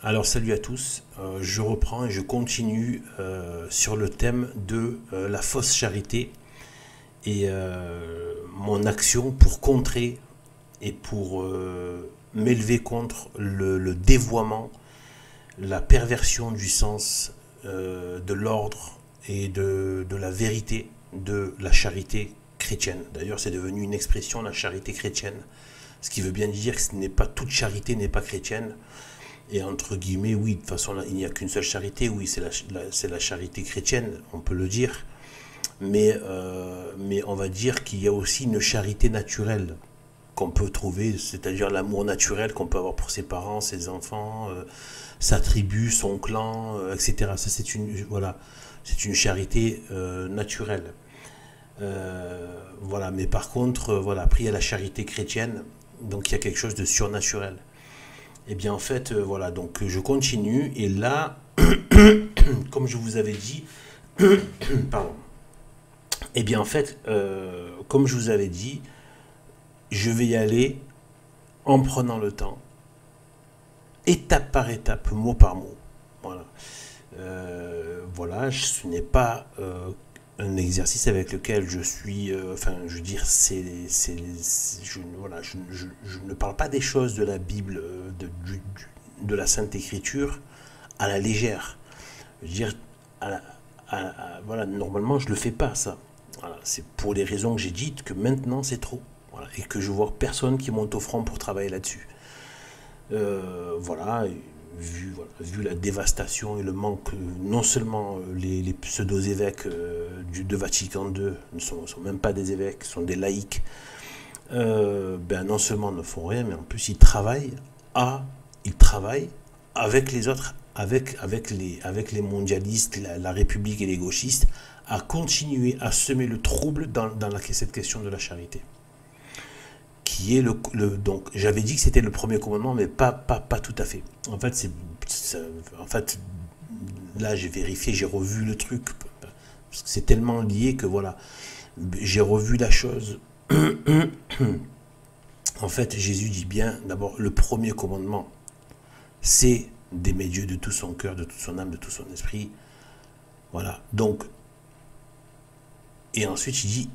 Alors salut à tous, je reprends et je continue sur le thème de la fausse charité et mon action pour contrer et pour m'élever contre le dévoiement, la perversion du sens de l'ordre et de la vérité de la charité chrétienne. D'ailleurs c'est devenu une expression, la charité chrétienne, ce qui veut bien dire que ce n'est pas toute charité n'est pas chrétienne. Et entre guillemets, oui, de toute façon, là, il n'y a qu'une seule charité, oui, c'est la charité chrétienne, on peut le dire. Mais on va dire qu'il y a aussi une charité naturelle qu'on peut trouver, c'est-à-dire l'amour naturel qu'on peut avoir pour ses parents, ses enfants, sa tribu, son clan, etc. Ça, voilà, c'est une charité naturelle. Voilà, mais par contre, voilà, après, il y a la charité chrétienne, donc il y a quelque chose de surnaturel. Et bien en fait, voilà, donc je continue et là, comme je vous avais dit, pardon, et bien en fait, comme je vous avais dit, je vais y aller en prenant le temps, étape par étape, mot par mot. Voilà, voilà, ce n'est pas un exercice avec lequel je suis, enfin, je veux dire, voilà, je ne parle pas des choses de la Bible, de la Sainte Écriture à la légère. Je veux dire, voilà, normalement, je ne le fais pas, ça. Voilà, c'est pour les raisons que j'ai dites que maintenant, c'est trop. Voilà, et que je vois personne qui monte au front pour travailler là-dessus. Voilà, vu la dévastation et le manque, non seulement les pseudo-évêques de Vatican II ne sont même pas des évêques, sont des laïcs, ben non seulement ne font rien, mais en plus ils travaillent avec les autres, avec les mondialistes, la République et les gauchistes, à continuer à semer le trouble dans cette question de la charité. Qui est donc j'avais dit que c'était le premier commandement, mais pas tout à fait. En fait, en fait, là j'ai vérifié, j'ai revu le truc parce que c'est tellement lié que voilà, j'ai revu la chose. En fait, Jésus dit bien, d'abord, le premier commandement, c'est d'aimer Dieu de tout son cœur, de toute son âme, de tout son esprit. Voilà. Donc, et ensuite il dit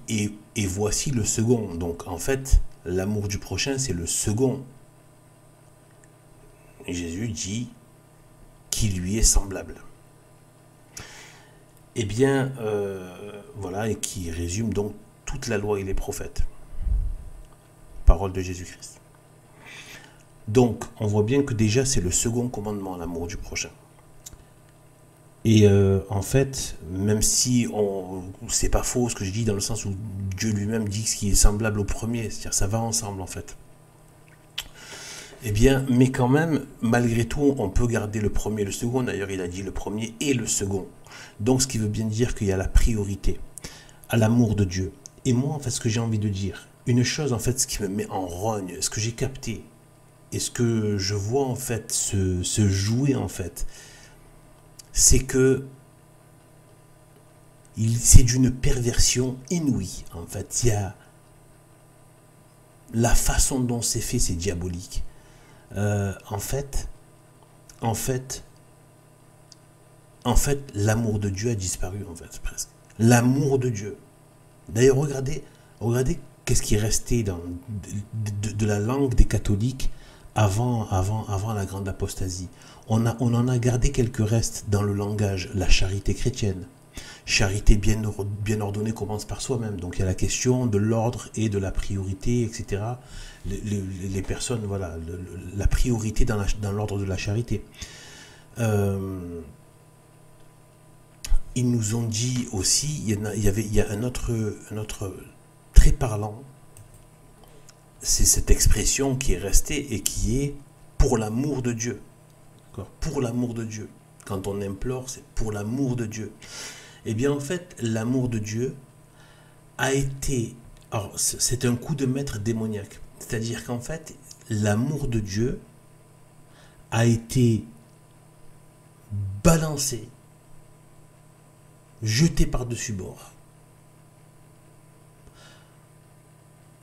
et voici le second. Donc en fait, l'amour du prochain, c'est le second. Et Jésus dit qui lui est semblable. Eh bien, voilà, et qui résume donc toute la loi et les prophètes. Parole de Jésus-Christ. Donc, on voit bien que déjà, c'est le second commandement, l'amour du prochain. Et en fait, même si c'est pas faux ce que je dis, dans le sens où Dieu lui-même dit ce qui est semblable au premier, c'est-à-dire ça va ensemble en fait. Eh bien, mais quand même, malgré tout, on peut garder le premier et le second. D'ailleurs, il a dit le premier et le second. Donc, ce qui veut bien dire qu'il y a la priorité à l'amour de Dieu. Et moi, en fait, ce que j'ai envie de dire, une chose, en fait, ce qui me met en rogne, ce que j'ai capté, et ce que je vois, en fait, se jouer, en fait, c'est que c'est d'une perversion inouïe. En fait, il y a la façon dont c'est fait, c'est diabolique. En fait, l'amour de Dieu a disparu, en fait, presque. L'amour de Dieu. D'ailleurs, regardez qu'est-ce qui est resté de la langue des catholiques avant la grande apostasie. On en a gardé quelques restes dans le langage, la charité chrétienne. Charité bien ordonnée commence par soi-même. Donc il y a la question de l'ordre et de la priorité, etc. Les personnes, voilà, la priorité dans l'ordre de la charité. Ils nous ont dit aussi, il y a un autre très parlant, c'est cette expression qui est restée et qui est pour l'amour de Dieu. Pour l'amour de Dieu. Quand on implore, c'est pour l'amour de Dieu. Eh bien, en fait, l'amour de Dieu a été... Alors, c'est un coup de maître démoniaque. C'est-à-dire qu'en fait, l'amour de Dieu a été balancé, jeté par-dessus bord,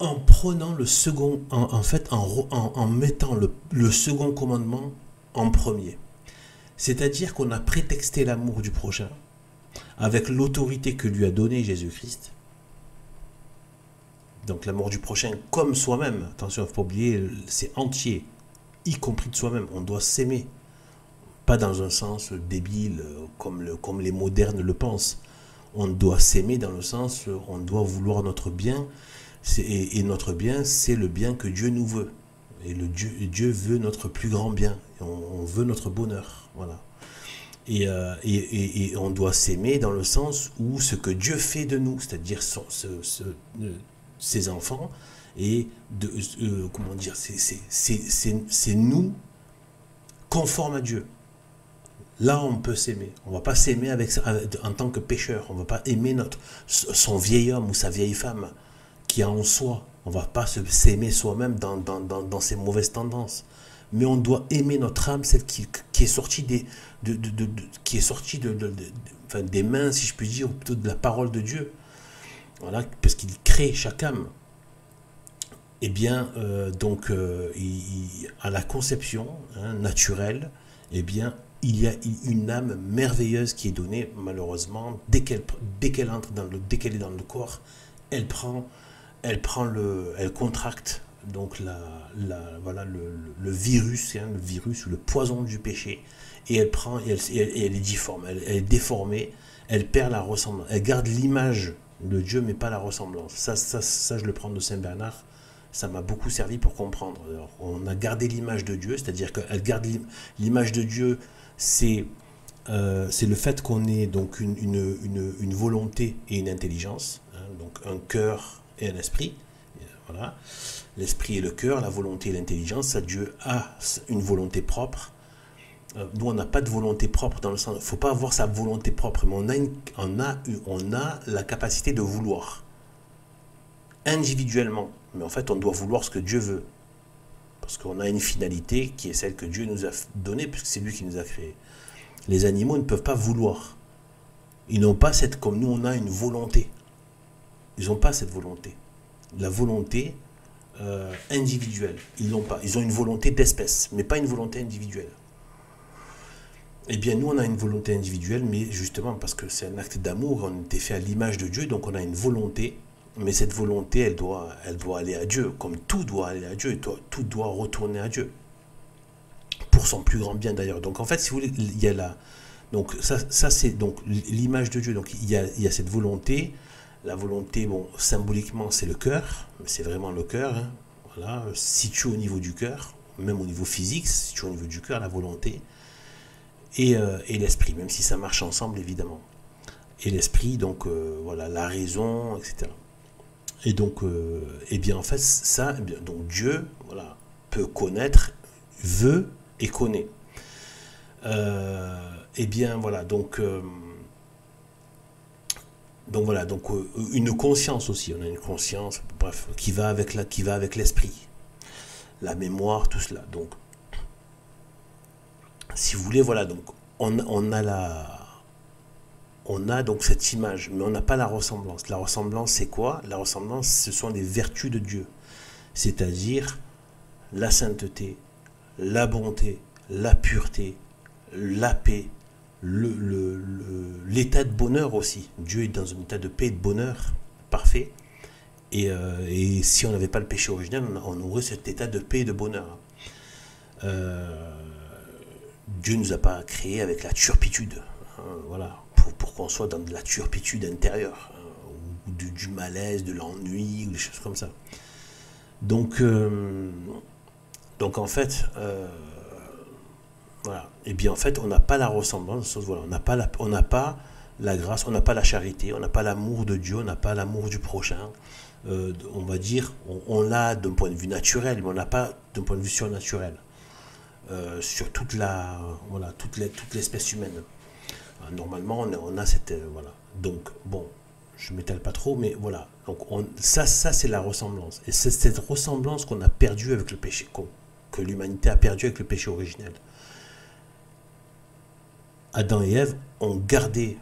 en prenant le second, en mettant le second commandement en premier. C'est-à-dire qu'on a prétexté l'amour du prochain avec l'autorité que lui a donnée Jésus-Christ. Donc l'amour du prochain comme soi-même, attention, il ne faut pas oublier, c'est entier, y compris de soi-même. On doit s'aimer, pas dans un sens débile comme les modernes le pensent. On doit s'aimer dans le sens, on doit vouloir notre bien, et notre bien, c'est le bien que Dieu nous veut. Et Dieu veut notre plus grand bien, on veut notre bonheur, voilà. Et on doit s'aimer dans le sens où ce que Dieu fait de nous, c'est-à-dire ses enfants, et comment dire, c'est nous conformes à Dieu. Là, on peut s'aimer. On ne va pas s'aimer en tant que pécheur. On ne va pas aimer son vieil homme ou sa vieille femme qui a en soi. On ne va pas s'aimer soi-même dans ses mauvaises tendances. Mais on doit aimer notre âme, celle qui est sortie des mains, si je puis dire, ou plutôt de la parole de Dieu. Voilà, parce qu'il crée chaque âme. Eh bien, à la conception naturelle, eh bien, il y a une âme merveilleuse qui est donnée, malheureusement, dès qu'elle est dans le corps, elle contracte donc voilà le virus, le virus ou le poison du péché, et elle est difforme, elle est déformée, elle perd la ressemblance, elle garde l'image de Dieu mais pas la ressemblance. Ça je le prends de Saint Bernard. Ça m'a beaucoup servi pour comprendre. Alors, on a gardé l'image de Dieu, c'est-à-dire qu'elle garde l'image de Dieu, c'est le fait qu'on ait donc une volonté et une intelligence, donc un cœur et un esprit. Voilà. L'esprit et le cœur, la volonté et l'intelligence, ça, Dieu a une volonté propre. Nous, on n'a pas de volonté propre dans le sens, il ne faut pas avoir sa volonté propre, mais on a la capacité de vouloir individuellement. Mais en fait, on doit vouloir ce que Dieu veut. Parce qu'on a une finalité qui est celle que Dieu nous a donnée, puisque c'est lui qui nous a créés. Les animaux ne peuvent pas vouloir. Ils n'ont pas comme nous, on a une volonté. Ils n'ont pas cette volonté. La volonté individuelle, ils n'ont pas. Ils ont une volonté d'espèce, mais pas une volonté individuelle. Eh bien, nous, on a une volonté individuelle, mais justement, parce que c'est un acte d'amour, on était fait à l'image de Dieu, donc on a une volonté. Mais cette volonté, elle doit aller à Dieu, comme tout doit aller à Dieu, tout doit retourner à Dieu. Pour son plus grand bien d'ailleurs. Donc en fait, si vous voulez, il y a là. Donc ça c'est donc l'image de Dieu. Donc il y a cette volonté. La volonté, bon, symboliquement, c'est le cœur. C'est vraiment le cœur. Hein. Voilà, situé au niveau du cœur, même au niveau physique, situé au niveau du cœur, la volonté. Et l'esprit, même si ça marche ensemble, évidemment. Et l'esprit, donc voilà, la raison, etc. Et donc, eh bien, en fait, ça, eh bien, donc Dieu, voilà, peut connaître, veut et connaît. Eh bien, voilà, donc voilà, donc une conscience aussi. On a une conscience, bref, qui va avec l'esprit, la mémoire, tout cela. Donc, si vous voulez, voilà, donc on a donc cette image, mais on n'a pas la ressemblance. La ressemblance, c'est quoi? La ressemblance, ce sont les vertus de Dieu. C'est-à-dire la sainteté, la bonté, la pureté, la paix, l'état de bonheur aussi. Dieu est dans un état de paix et de bonheur parfait. Et si on n'avait pas le péché originel, on aurait cet état de paix et de bonheur. Dieu ne nous a pas créés avec la turpitude. Voilà. Pour qu'on soit dans de la turpitude intérieure, ou du malaise, de l'ennui, ou des choses comme ça. Donc en fait, voilà. Et bien en fait, on n'a pas la ressemblance, voilà, on n'a pas la grâce, on n'a pas la charité, on n'a pas l'amour de Dieu, on n'a pas l'amour du prochain. On va dire, on l'a d'un point de vue naturel, mais on n'a pas d'un point de vue surnaturel. Sur toute l'espèce humaine. Normalement, on a cette... voilà. Donc, bon, je ne m'étale pas trop, mais voilà. Donc, ça c'est la ressemblance. Et c'est cette ressemblance qu'on a perdue avec le péché, que l'humanité a perdue avec le péché originel. Adam et Ève ont gardé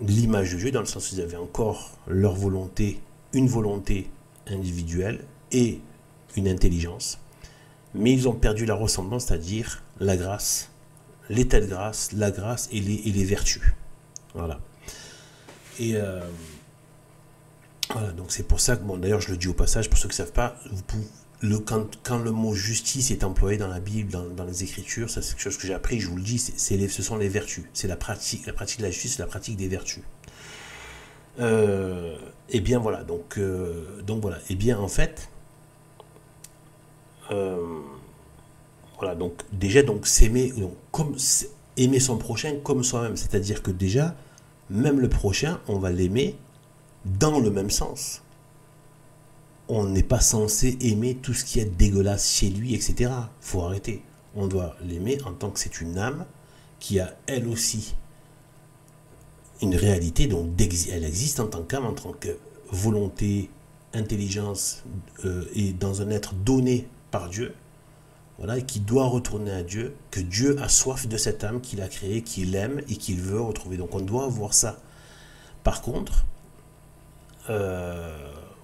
l'image de Dieu, dans le sens où ils avaient encore leur volonté, une volonté individuelle et une intelligence. Mais ils ont perdu la ressemblance, c'est-à-dire la grâce, l'état de grâce, la grâce et les vertus. Voilà. Et voilà, donc c'est pour ça que, bon, d'ailleurs, je le dis au passage, pour ceux qui ne savent pas, quand le mot justice est employé dans la Bible, dans les Écritures, ça c'est quelque chose que j'ai appris, je vous le dis, ce sont les vertus. C'est la pratique de la justice, c'est la pratique des vertus. Et bien voilà, donc voilà, et bien en fait, voilà, donc déjà, donc s'aimer, comme aimer son prochain comme soi-même, c'est-à-dire que déjà, même le prochain, on va l'aimer dans le même sens. On n'est pas censé aimer tout ce qui est dégueulasse chez lui, etc. Faut arrêter. On doit l'aimer en tant que c'est une âme qui a elle aussi une réalité, donc elle existe en tant qu'âme, en tant que volonté, intelligence, et dans un être donné par Dieu, voilà, et qui doit retourner à Dieu, que Dieu a soif de cette âme qu'il a créée, qu'il aime et qu'il veut retrouver. Donc on doit avoir ça. Par contre,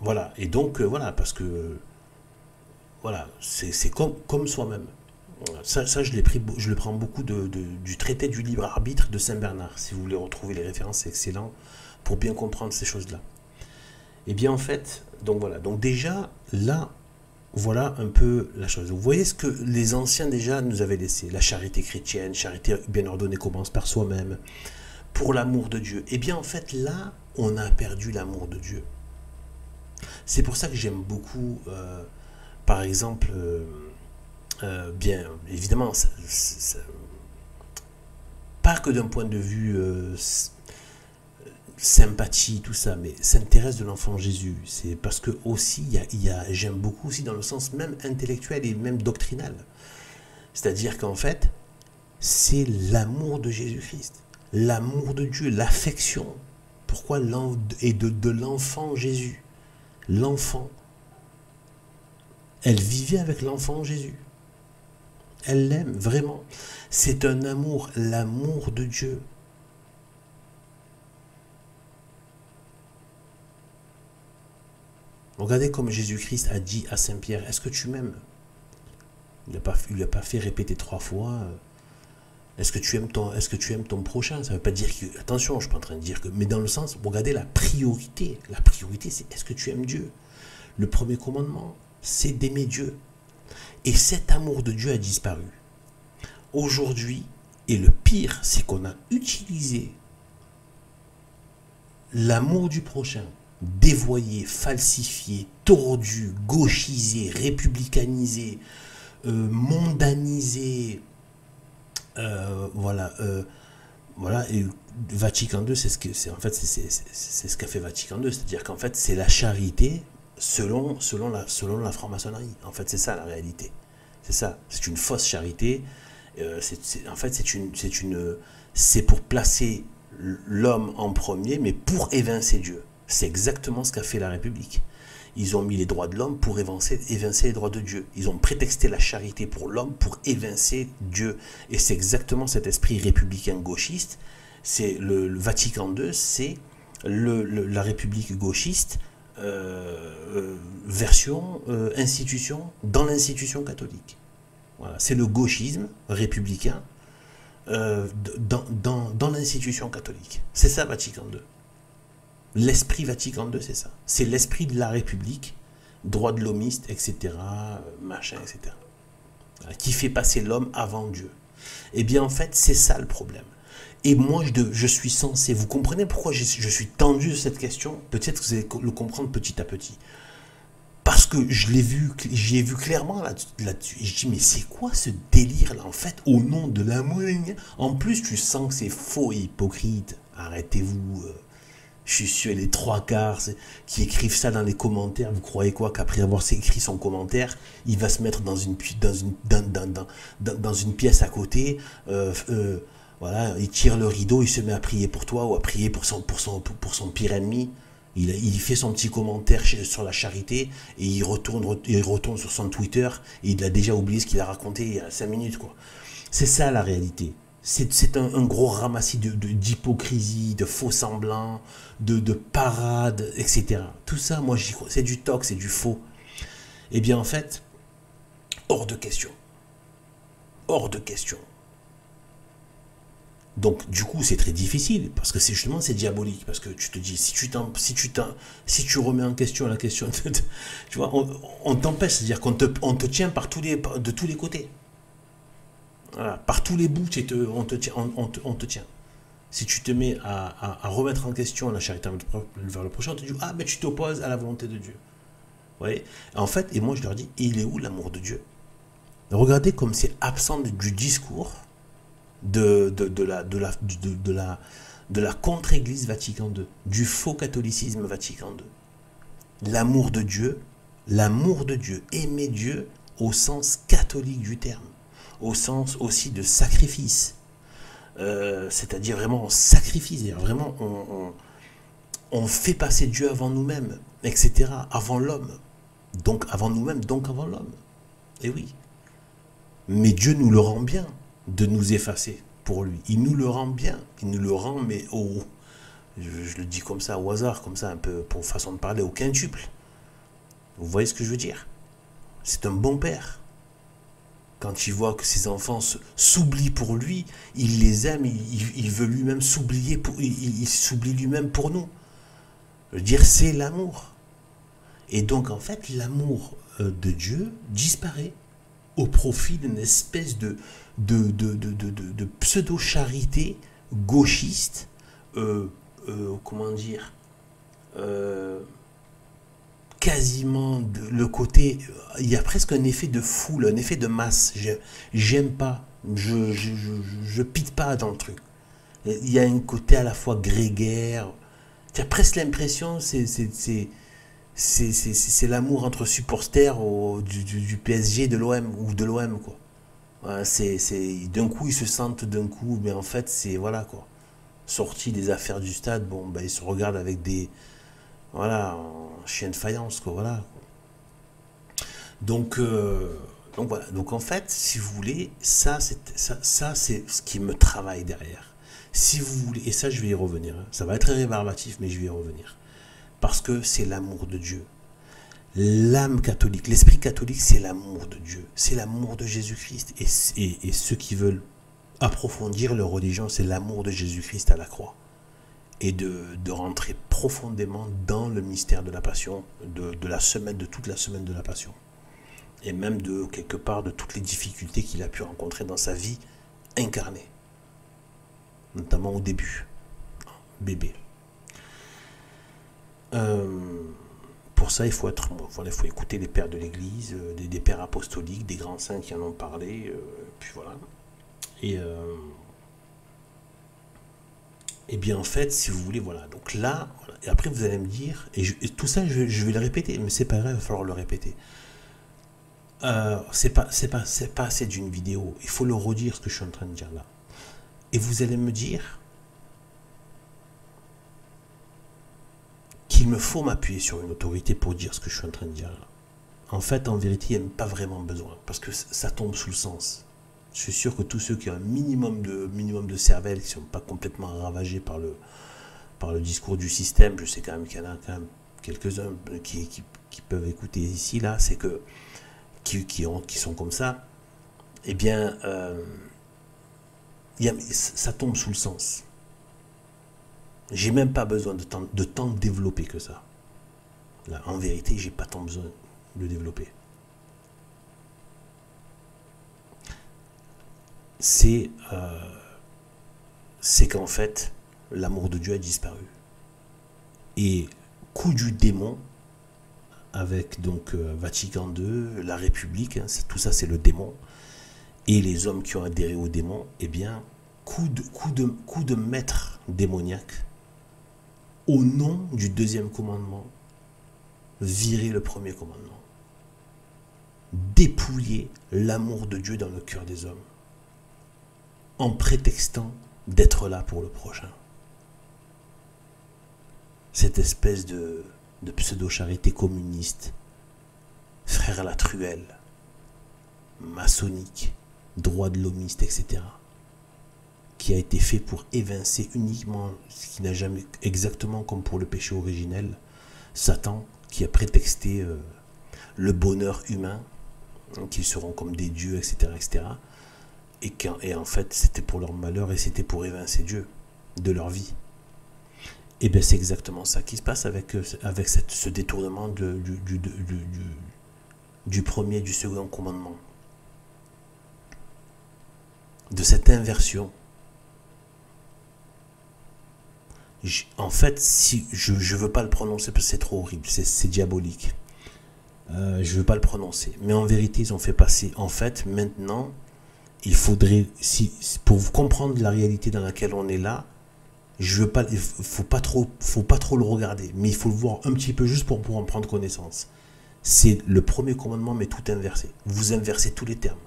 voilà, et donc voilà, parce que voilà, c'est comme soi-même. Ça je le prends beaucoup du traité du libre arbitre de Saint Bernard. Si vous voulez retrouver les références, c'est excellent pour bien comprendre ces choses-là. Et bien en fait, donc voilà, donc déjà là, voilà un peu la chose. Vous voyez ce que les anciens déjà nous avaient laissé. La charité chrétienne, charité bien ordonnée commence par soi-même, pour l'amour de Dieu. Et bien en fait là, on a perdu l'amour de Dieu. C'est pour ça que j'aime beaucoup, par exemple, bien évidemment, pas que d'un point de vue sympathie, tout ça, mais s'intéresse de l'enfant Jésus. C'est parce que aussi, j'aime beaucoup aussi dans le sens même intellectuel et même doctrinal. C'est-à-dire qu'en fait, c'est l'amour de Jésus-Christ, l'amour de Dieu, l'affection. Pourquoi et de l'enfant Jésus. L'enfant. Elle vivait avec l'enfant Jésus. Elle l'aime vraiment. C'est un amour, l'amour de Dieu. Regardez comme Jésus-Christ a dit à Saint-Pierre, est-ce que tu m'aimes? Il ne lui a pas fait répéter 3 fois. Est-ce que tu aimes ton prochain? Ça ne veut pas dire que... Attention, je ne suis pas en train de dire que... Mais dans le sens, regardez la priorité. La priorité, c'est est-ce que tu aimes Dieu? Le premier commandement, c'est d'aimer Dieu. Et cet amour de Dieu a disparu. Aujourd'hui, et le pire, c'est qu'on a utilisé l'amour du prochain, dévoyé, falsifié, tordu, gauchisé, républicanisé, mondanisé, voilà, et Vatican II, c'est ce qu'a fait Vatican II, c'est-à-dire qu'en fait, c'est la charité selon la franc-maçonnerie. En fait, c'est ça la réalité. C'est ça, c'est une fausse charité. En fait, c'est pour placer l'homme en premier, mais pour évincer Dieu. C'est exactement ce qu'a fait la République. Ils ont mis les droits de l'homme pour évincer les droits de Dieu. Ils ont prétexté la charité pour l'homme pour évincer Dieu. Et c'est exactement cet esprit républicain gauchiste. C'est le Vatican II, c'est la République gauchiste, version institution, dans l'institution catholique. Voilà. C'est le gauchisme républicain dans l'institution catholique. C'est ça Vatican II. L'esprit Vatican II, c'est ça. C'est l'esprit de la République, droit de l'homiste, etc., machin, etc., qui fait passer l'homme avant Dieu. Eh bien, en fait, c'est ça le problème. Et moi, je suis censé... Vous comprenez pourquoi je suis tendu de cette question? Peut-être que vous allez le comprendre petit à petit. Parce que j'y ai vu clairement là-dessus. Et je dis, mais c'est quoi ce délire-là, en fait, au nom de l'amour? En plus, tu sens que c'est faux et hypocrite. Arrêtez-vous... Je suis sûr, les 3/4 qui écrivent ça dans les commentaires, vous croyez quoi? Qu'après avoir écrit son commentaire, il va se mettre dans une pièce à côté, voilà, il tire le rideau, il se met à prier pour toi ou à prier pour son pire ennemi. Il fait son petit commentaire sur la charité et il retourne sur son Twitter et il a déjà oublié ce qu'il a raconté il y a 5 minutes, quoi. C'est ça la réalité. C'est un gros ramassis d'hypocrisie, de faux semblants, de parades, etc. Tout ça, moi, j'y crois. C'est du toc, c'est du faux. Eh bien, en fait, hors de question. Hors de question. Donc, du coup, c'est très difficile, parce que c'est justement, c'est diabolique, parce que tu te dis, si tu remets en question la question, tu vois, on t'empêche, c'est-à-dire on te tient de tous les côtés. Voilà, par tous les bouts, on te tient. Si tu te mets à remettre en question la charité vers le prochain, on te dit, ah, mais tu t'opposes à la volonté de Dieu. Vous voyez? En fait, et moi je leur dis, il est où l'amour de Dieu? Regardez comme c'est absent du discours de la contre-église Vatican II, du faux catholicisme Vatican II. L'amour de Dieu, aimer Dieu au sens catholique du terme, au sens aussi de sacrifice. C'est-à-dire vraiment en sacrifice, vraiment on fait passer Dieu avant nous-mêmes, etc., avant l'homme. Donc avant nous-mêmes, donc avant l'homme. Et oui. Mais Dieu nous le rend bien de nous effacer pour lui. Il nous le rend bien. Il nous le rend, mais je le dis comme ça, au hasard, comme ça, un peu pour façon de parler, au quintuple. Vous voyez ce que je veux dire? C'est un bon père. Quand il voit que ses enfants s'oublient pour lui, il les aime, il veut lui-même s'oublier, il s'oublie lui-même pour nous. Je veux dire, c'est l'amour. Et donc, en fait, l'amour de Dieu disparaît au profit d'une espèce de pseudo-charité gauchiste, comment dire, quasiment le côté, il y a presque un effet de foule, un effet de masse. J'aime pas, je pite pas dans le truc. Il y a un côté à la fois grégaire. Tu as presque l'impression c'est l'amour entre supporters du PSG, de l'OM ou de l'OM, quoi. Voilà, d'un coup ils se sentent d'un coup, mais en fait c'est voilà quoi. Sortis des affaires du stade, bon ben ils se regardent avec des voilà en chien de faïence quoi, voilà. Donc voilà. Donc en fait, si vous voulez, ça c'est ce qui me travaille derrière. Si vous voulez, et ça je vais y revenir, hein. Ça va être rébarbatif, mais je vais y revenir. Parce que c'est l'amour de Dieu. L'âme catholique, l'esprit catholique, c'est l'amour de Dieu. C'est l'amour de Jésus-Christ. Et ceux qui veulent approfondir leur religion, c'est l'amour de Jésus-Christ à la croix. Et de rentrer profondément dans le mystère de la passion, de la semaine, de toute la semaine de la passion. Et même de quelque part de toutes les difficultés qu'il a pu rencontrer dans sa vie incarnée. Notamment au début. Bébé. Pour ça, il faut écouter les pères de l'Église, des pères apostoliques, des grands saints qui en ont parlé, puis voilà. Et bien en fait, si vous voulez, voilà. Donc là, voilà. Et après vous allez me dire, et tout ça, je vais le répéter, mais c'est pas grave, il va falloir le répéter. C'est pas assez d'une vidéo. Il faut le redire ce que je suis en train de dire là. Et vous allez me dire qu'il me faut m'appuyer sur une autorité pour dire ce que je suis en train de dire là. En fait, en vérité, il n'y a pas vraiment besoin, parce que ça tombe sous le sens. Je suis sûr que tous ceux qui ont un minimum de cervelle, qui ne sont pas complètement ravagés par le discours du système, je sais quand même qu'il y en a quand même quelques-uns qui peuvent écouter ici, là, c'est que qui sont comme ça, eh bien, ça tombe sous le sens. J'ai même pas besoin de tant développer que ça. Là, en vérité, j'ai pas tant besoin de développer. C'est qu'en fait, l'amour de Dieu a disparu. Et coup du démon, avec donc Vatican II, la République, hein, tout ça c'est le démon, et les hommes qui ont adhéré au démon, eh bien, coup de maître démoniaque, au nom du deuxième commandement, virer le premier commandement, dépouiller l'amour de Dieu dans le cœur des hommes, en prétextant d'être là pour le prochain. Cette espèce de pseudo-charité communiste, frère la truelle, maçonnique, droit de l'homiste, etc., qui a été fait pour évincer uniquement ce qui n'a jamais, exactement comme pour le péché originel, Satan, qui a prétexté le bonheur humain, qu'ils seront comme des dieux, etc., etc., et en fait, c'était pour leur malheur et c'était pour évincer Dieu de leur vie. Et bien, c'est exactement ça qui se passe avec ce détournement du premier et du second commandement. De cette inversion. En fait, si je ne veux pas le prononcer parce que c'est trop horrible, c'est diabolique. Je ne veux pas le prononcer. Mais en vérité, ils ont fait passer. En fait, maintenant, il faudrait, pour comprendre la réalité dans laquelle on est là, je veux pas, faut pas trop le regarder, mais il faut le voir un petit peu juste pour en prendre connaissance. C'est le premier commandement, mais tout inversé. Vous inversez tous les termes.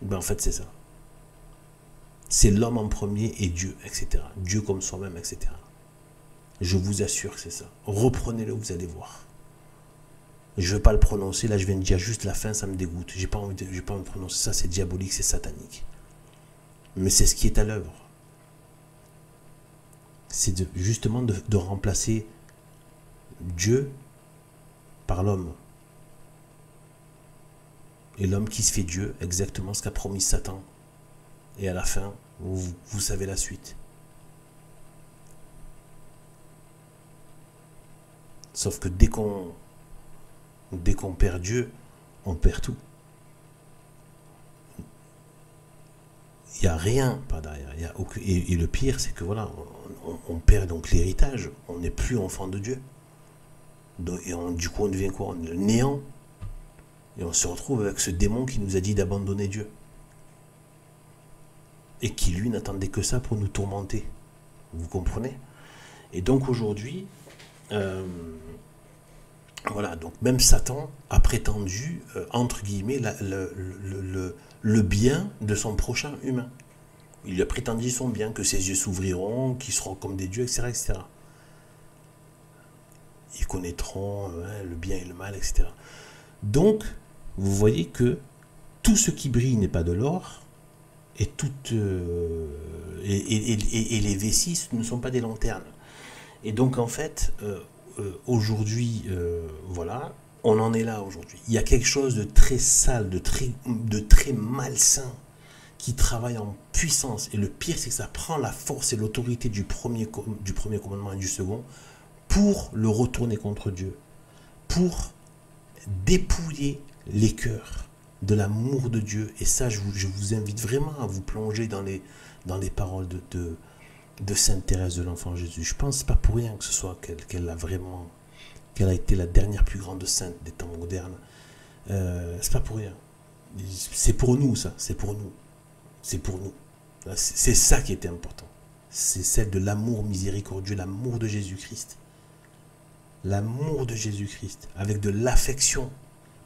Ben en fait, c'est ça. C'est l'homme en premier et Dieu, etc. Dieu comme soi-même, etc. Je vous assure que c'est ça. Reprenez-le, vous allez voir. Je ne veux pas le prononcer, là je viens de dire juste la fin, ça me dégoûte. J'ai pas envie de prononcer ça, c'est diabolique, c'est satanique. Mais c'est ce qui est à l'œuvre. C'est justement de remplacer Dieu par l'homme. Et l'homme qui se fait Dieu, exactement ce qu'a promis Satan. Et à la fin, vous savez la suite. Sauf que dès qu'on perd Dieu, on perd tout. Il n'y a rien par derrière. Et le pire, c'est que voilà, on perd donc l'héritage. On n'est plus enfant de Dieu. Et du coup, on devient quoi? On est le néant. Et on se retrouve avec ce démon qui nous a dit d'abandonner Dieu. Et qui, lui, n'attendait que ça pour nous tourmenter. Vous comprenez? Et donc, aujourd'hui, voilà, donc même Satan a prétendu, entre guillemets, le bien de son prochain humain. Il a prétendu son bien, que ses yeux s'ouvriront, qu'ils seront comme des dieux, etc., etc. Ils connaîtront le bien et le mal, etc. Donc, vous voyez que tout ce qui brille n'est pas de l'or, et les vessis ne sont pas des lanternes. Et donc, en fait, aujourd'hui, voilà, on en est là aujourd'hui. Il y a quelque chose de très sale, de très malsain, qui travaille en puissance. Et le pire, c'est que ça prend la force et l'autorité du premier commandement et du second pour le retourner contre Dieu, pour dépouiller les cœurs de l'amour de Dieu. Et ça, je vous invite vraiment à vous plonger dans les paroles de Sainte Thérèse de l'Enfant Jésus. Je pense pas pour rien que ce soit qu'elle a été la dernière plus grande sainte des temps modernes. C'est pas pour rien. C'est pour nous, ça. C'est pour nous. C'est pour nous. C'est ça qui était important. C'est celle de l'amour miséricordieux, l'amour de Jésus-Christ. L'amour de Jésus-Christ, avec de l'affection.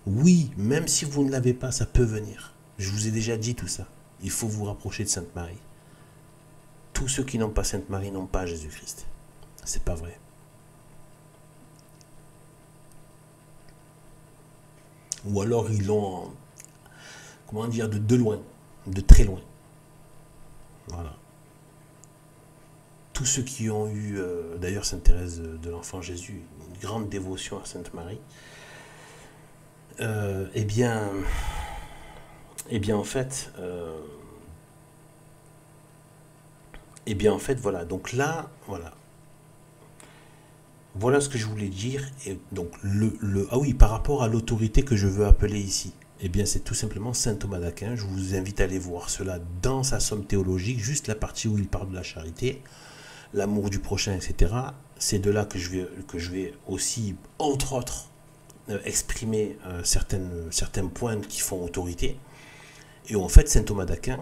Oui, même si vous ne l'avez pas, ça peut venir. Je vous ai déjà dit tout ça. Il faut vous rapprocher de Sainte Marie. Tous ceux qui n'ont pas Sainte Marie n'ont pas Jésus-Christ. C'est pas vrai. Ou alors ils l'ont, comment dire, de loin, de très loin. Voilà. Tous ceux qui ont eu, d'ailleurs Sainte Thérèse de l'Enfant Jésus, une grande dévotion à Sainte Marie, eh bien en fait, voilà. Donc là, voilà. Voilà ce que je voulais dire. Et donc, ah oui, par rapport à l'autorité que je veux appeler ici, eh bien, c'est tout simplement saint Thomas d'Aquin. Je vous invite à aller voir cela dans sa somme théologique, juste la partie où il parle de la charité, l'amour du prochain, etc. C'est de là que je vais aussi, entre autres, exprimer certains points qui font autorité. Et en fait, saint Thomas d'Aquin,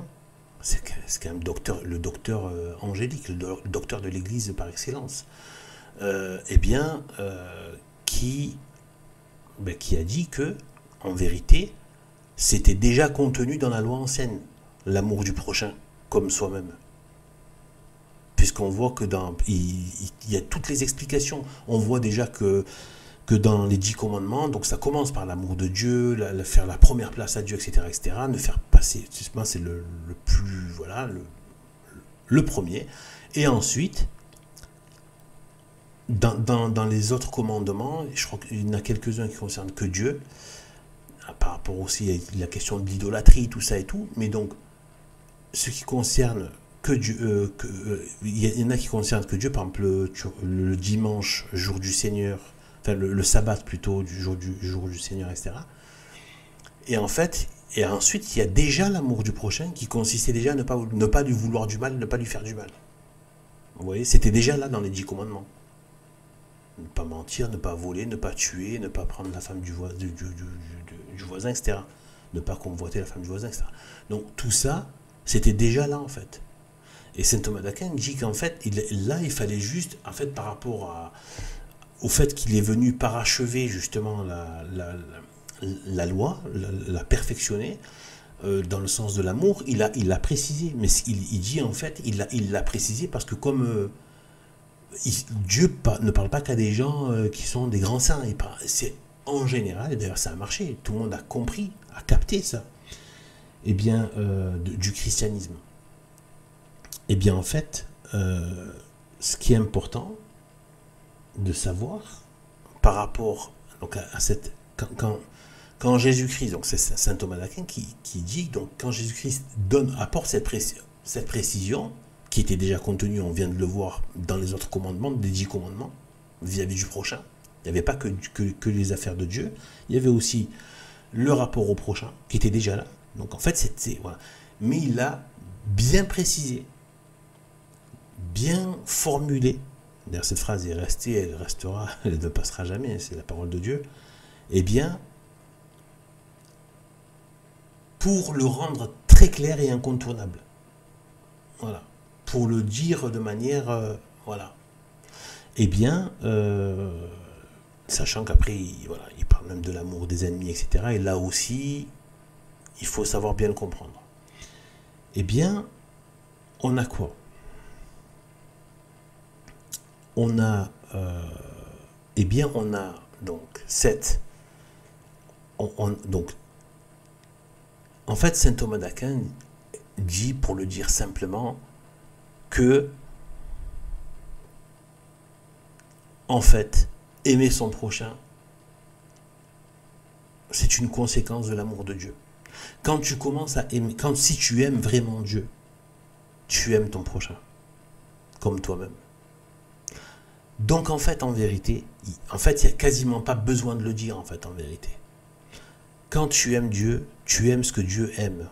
c'est quand même le docteur angélique, le docteur de l'Église par excellence. Qui a dit que, en vérité, c'était déjà contenu dans la loi ancienne, l'amour du prochain, comme soi-même. Puisqu'on voit que il y a toutes les explications. On voit déjà que dans les 10 commandements, donc ça commence par l'amour de Dieu, faire la première place à Dieu, etc., etc., ne faire passer, c'est le plus, voilà, le premier. Et ensuite, dans les autres commandements, je crois qu'il y en a quelques-uns qui concernent que Dieu, par rapport aussi à la question de l'idolâtrie, tout ça et tout. Mais donc, ce qui concerne que Dieu, il y en a qui concernent que Dieu, par exemple le dimanche, jour du Seigneur, enfin le sabbat plutôt, du jour du Seigneur, etc. Et en fait, et ensuite, il y a déjà l'amour du prochain qui consistait déjà à ne pas lui vouloir du mal, ne pas lui faire du mal. Vous voyez, c'était déjà là dans les 10 commandements. Ne pas mentir, ne pas voler, ne pas tuer, ne pas prendre la femme du voisin, etc. Ne pas convoiter la femme du voisin, etc. Donc tout ça, c'était déjà là en fait. Et saint Thomas d'Aquin dit qu'en fait, là, il fallait juste, en fait, par rapport au fait qu'il est venu parachever justement la loi, la perfectionner, dans le sens de l'amour, il l'a précisé. Mais il dit en fait, il l'a précisé parce que comme Dieu ne parle pas qu'à des gens qui sont des grands saints, c'est en général, et d'ailleurs ça a marché, tout le monde a compris, a capté ça, eh bien, du christianisme. Eh bien en fait, ce qui est important de savoir par rapport donc, à cette... Quand Jésus-Christ, donc c'est saint Thomas d'Aquin qui dit, donc quand Jésus-Christ apporte cette précision, qui était déjà contenue, on vient de le voir, dans les autres commandements, des 10 commandements, vis-à-vis du prochain. Il n'y avait pas que les affaires de Dieu, il y avait aussi le rapport au prochain, qui était déjà là. Donc en fait, voilà. Mais il a bien précisé, bien formulé. D'ailleurs, cette phrase est restée, elle restera, elle ne passera jamais, c'est la parole de Dieu. Eh bien, pour le rendre très clair et incontournable. Voilà. Pour le dire de manière... voilà. Eh bien, sachant qu'après, voilà, il parle même de l'amour des ennemis, etc. Et là aussi, il faut savoir bien le comprendre. Eh bien, on a quoi? On a... eh bien, on a donc cette... donc, en fait, saint Thomas d'Aquin dit, pour le dire simplement, que, en fait, aimer son prochain, c'est une conséquence de l'amour de Dieu. Quand tu commences à aimer, si tu aimes vraiment Dieu, tu aimes ton prochain, comme toi-même. Donc, en fait, en vérité, il n'y a quasiment pas besoin de le dire, en fait, en vérité. Quand tu aimes Dieu, tu aimes ce que Dieu aime.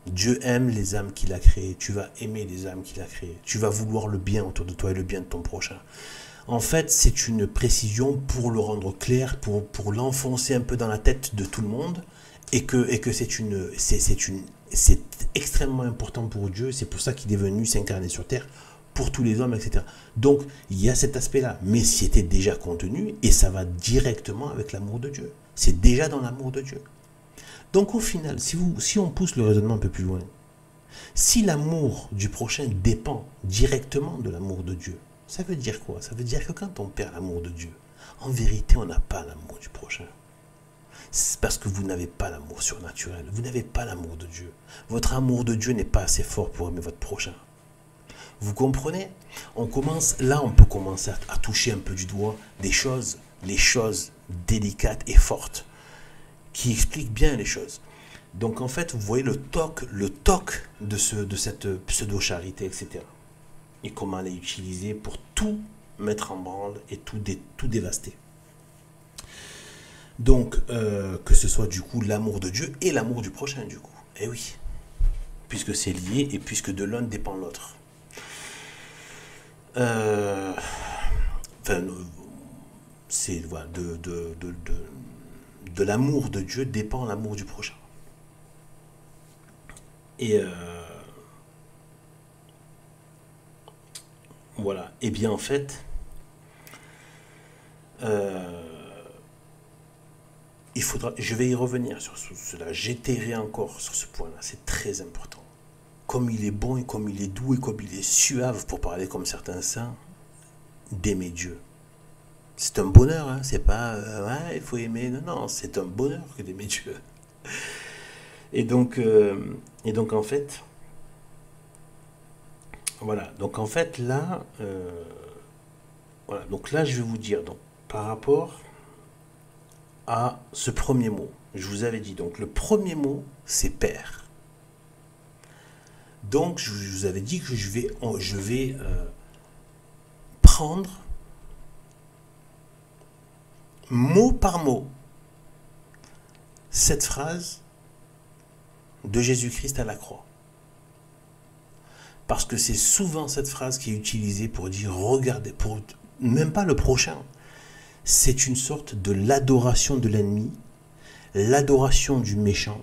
Dieu aime les âmes qu'il a créées. Tu vas aimer les âmes qu'il a créées. Tu vas vouloir le bien autour de toi et le bien de ton prochain. En fait, c'est une précision pour le rendre clair, pour l'enfoncer un peu dans la tête de tout le monde, et que c'est extrêmement important pour Dieu. C'est pour ça qu'il est venu s'incarner sur terre, pour tous les hommes, etc. Donc, il y a cet aspect-là. Mais c'était déjà contenu, et ça va directement avec l'amour de Dieu. C'est déjà dans l'amour de Dieu. Donc au final, si on pousse le raisonnement un peu plus loin, si l'amour du prochain dépend directement de l'amour de Dieu, ça veut dire quoi? Ça veut dire que quand on perd l'amour de Dieu, en vérité, on n'a pas l'amour du prochain. C'est parce que vous n'avez pas l'amour surnaturel, vous n'avez pas l'amour de Dieu. Votre amour de Dieu n'est pas assez fort pour aimer votre prochain. Vous comprenez? On peut commencer à toucher un peu du doigt les choses délicates et fortes, qui explique bien les choses. Donc en fait, vous voyez le toc de cette pseudo-charité, etc. Et comment elle est utilisée pour tout mettre en branle et tout dévaster. Donc, que ce soit du coup l'amour de Dieu et l'amour du prochain, du coup. Eh oui. Puisque c'est lié et puisque de l'un dépend l'autre. C'est voilà, de l'amour de Dieu dépend l'amour du prochain. Et voilà. Et bien en fait, je vais y revenir sur cela. J'étairai encore sur ce point-là. C'est très important. Comme il est bon et comme il est doux et comme il est suave, pour parler comme certains saints, d'aimer Dieu. C'est un bonheur, hein. C'est pas ouais, il faut aimer. Non, non, c'est un bonheur que d'aimer Dieu. Et donc en fait, voilà. Donc en fait là, voilà. Donc là, je vais vous dire donc par rapport à ce premier mot, Je vous avais dit, donc le premier mot, c'est père. Donc, je vous avais dit que je vais prendre mot par mot cette phrase de Jésus-Christ à la croix. Parce que c'est souvent cette phrase qui est utilisée pour dire, regardez, pour même pas le prochain. C'est une sorte de l'adoration de l'ennemi, l'adoration du méchant.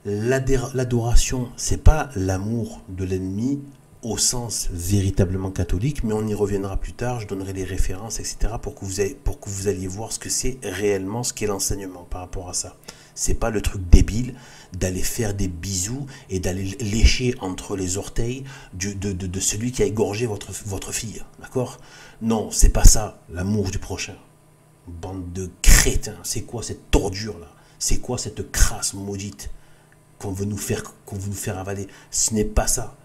L'adoration, c'est pas l'amour de l'ennemi au sens véritablement catholique, mais on y reviendra plus tard, je donnerai les références, etc., pour que vous alliez voir ce que c'est réellement, ce qu'est l'enseignement par rapport à ça. C'est pas le truc débile d'aller faire des bisous et d'aller lécher entre les orteils de celui qui a égorgé votre fille, d'accord? Non, c'est pas ça, l'amour du prochain. Bande de crétins, c'est quoi cette tordure-là? C'est quoi cette crasse maudite qu'on veut nous faire avaler? Ce n'est pas ça.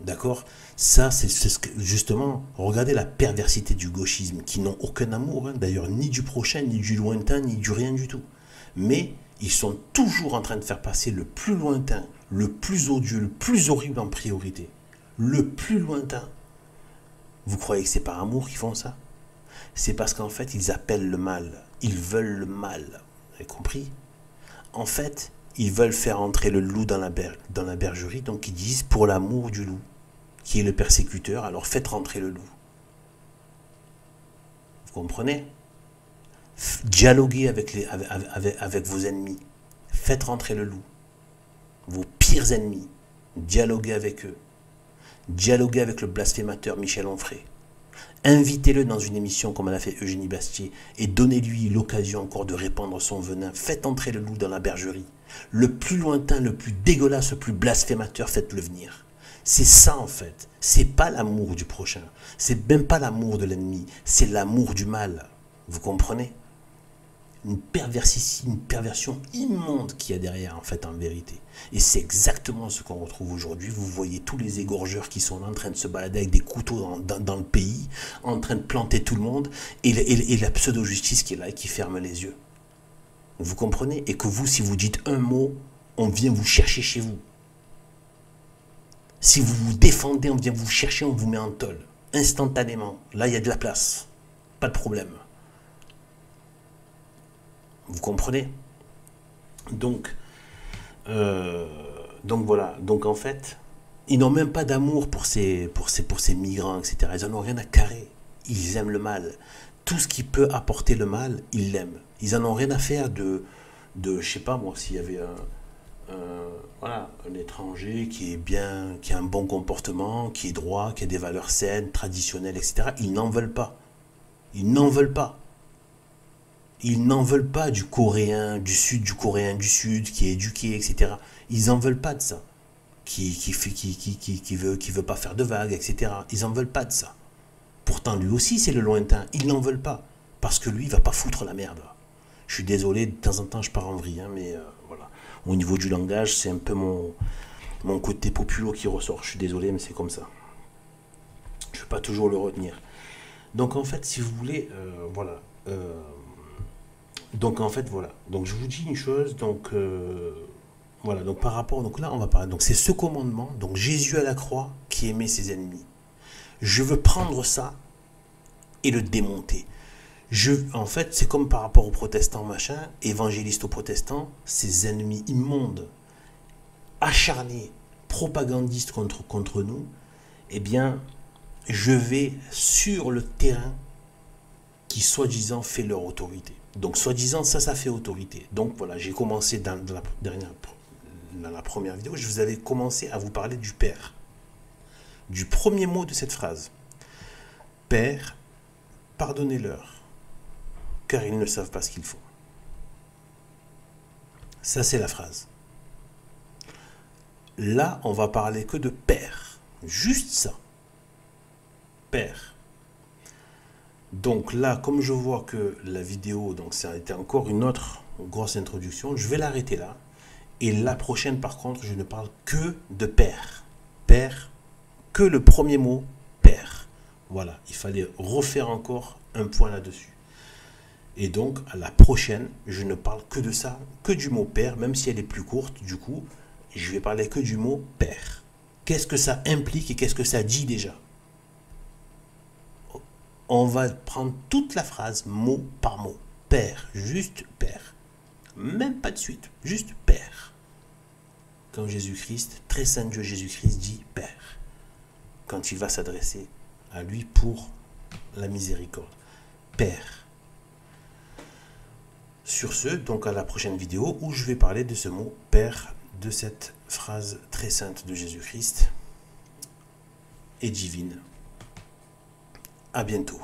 D'accord? Ça, c'est ce que, justement, regardez la perversité du gauchisme, qui n'ont aucun amour, hein, d'ailleurs, ni du prochain, ni du lointain, ni du rien du tout. Mais ils sont toujours en train de faire passer le plus lointain, le plus odieux, le plus horrible en priorité. Le plus lointain. Vous croyez que c'est par amour qu'ils font ça? C'est parce qu'en fait, ils appellent le mal. Ils veulent le mal. Vous avez compris? En fait, ils veulent faire entrer le loup dans la bergerie, donc ils disent pour l'amour du loup, qui est le persécuteur, alors faites rentrer le loup. Vous comprenez? Dialoguez avec vos ennemis. Faites rentrer le loup. Vos pires ennemis. Dialoguez avec eux. Dialoguez avec le blasphémateur Michel Onfray. Invitez-le dans une émission comme l'a fait Eugénie Bastier et donnez-lui l'occasion encore de répandre son venin. Faites entrer le loup dans la bergerie. Le plus lointain, le plus dégueulasse, le plus blasphémateur, faites-le venir. C'est ça en fait. C'est pas l'amour du prochain. C'est même pas l'amour de l'ennemi. C'est l'amour du mal. Vous comprenez? Une perversion immonde qu'il y a derrière en fait en vérité. Et c'est exactement ce qu'on retrouve aujourd'hui. Vous voyez tous les égorgeurs qui sont là en train de se balader avec des couteaux dans le pays, en train de planter tout le monde, et la pseudo-justice qui est là et qui ferme les yeux. Vous comprenez? Et que vous, si vous dites un mot, on vient vous chercher chez vous. Si vous vous défendez, on vient vous chercher, on vous met en tôle. Instantanément. Là, il y a de la place. Pas de problème. Vous comprenez? Donc voilà. Donc en fait, ils n'ont même pas d'amour pour ces migrants, etc. Ils n'en ont rien à carrer. Ils aiment le mal. Tout ce qui peut apporter le mal, ils l'aiment. Ils n'en ont rien à faire de je sais pas moi, s'il y avait un étranger qui est bien, qui a un bon comportement, qui est droit, qui a des valeurs saines, traditionnelles, etc. Ils n'en veulent pas. Ils n'en veulent pas. Ils n'en veulent pas du Coréen du Sud, qui est éduqué, etc. Ils n'en veulent pas de ça. Qui veut pas faire de vagues, etc. Ils n'en veulent pas de ça. Pourtant, lui aussi, c'est le lointain. Ils n'en veulent pas. Parce que lui, il va pas foutre la merde. Je suis désolé, de temps en temps, je pars en vrille, hein, mais voilà. Au niveau du langage, c'est un peu mon côté populo qui ressort. Je suis désolé, mais c'est comme ça. Je ne peux pas toujours le retenir. Donc, en fait, si vous voulez, voilà. Donc en fait voilà, donc je vous dis une chose, donc voilà, donc par rapport, donc là on va parler, donc c'est ce commandement, donc Jésus à la croix qui aimait ses ennemis. Je veux prendre ça et le démonter. En fait c'est comme par rapport aux protestants machin, évangélistes aux protestants, ces ennemis immondes, acharnés, propagandistes contre nous, eh bien je vais sur le terrain qui soi-disant fait leur autorité. Donc, soi-disant, ça fait autorité. Donc, voilà, j'ai commencé dans la première vidéo, je vous avais commencé à vous parler du Père. Du premier mot de cette phrase. Père, pardonnez-leur, car ils ne savent pas ce qu'ils font. Ça, c'est la phrase. Là, on va parler que de Père. Juste ça. Père. Donc là, comme je vois que la vidéo, donc ça a été encore une autre grosse introduction, je vais l'arrêter là. Et la prochaine, par contre, je ne parle que de Père. Père, que le premier mot, Père. Voilà, il fallait refaire encore un point là-dessus. Et donc, à la prochaine, je ne parle que de ça, que du mot Père, même si elle est plus courte, du coup, je vais parler que du mot Père. Qu'est-ce que ça implique et qu'est-ce que ça dit déjà? On va prendre toute la phrase mot par mot. Père, juste Père. Même pas de suite, juste Père. Quand Jésus-Christ, très saint Dieu Jésus-Christ dit Père. Quand il va s'adresser à lui pour la miséricorde. Père. Sur ce, donc à la prochaine vidéo où je vais parler de ce mot Père, de cette phrase très sainte de Jésus-Christ et divine. À bientôt.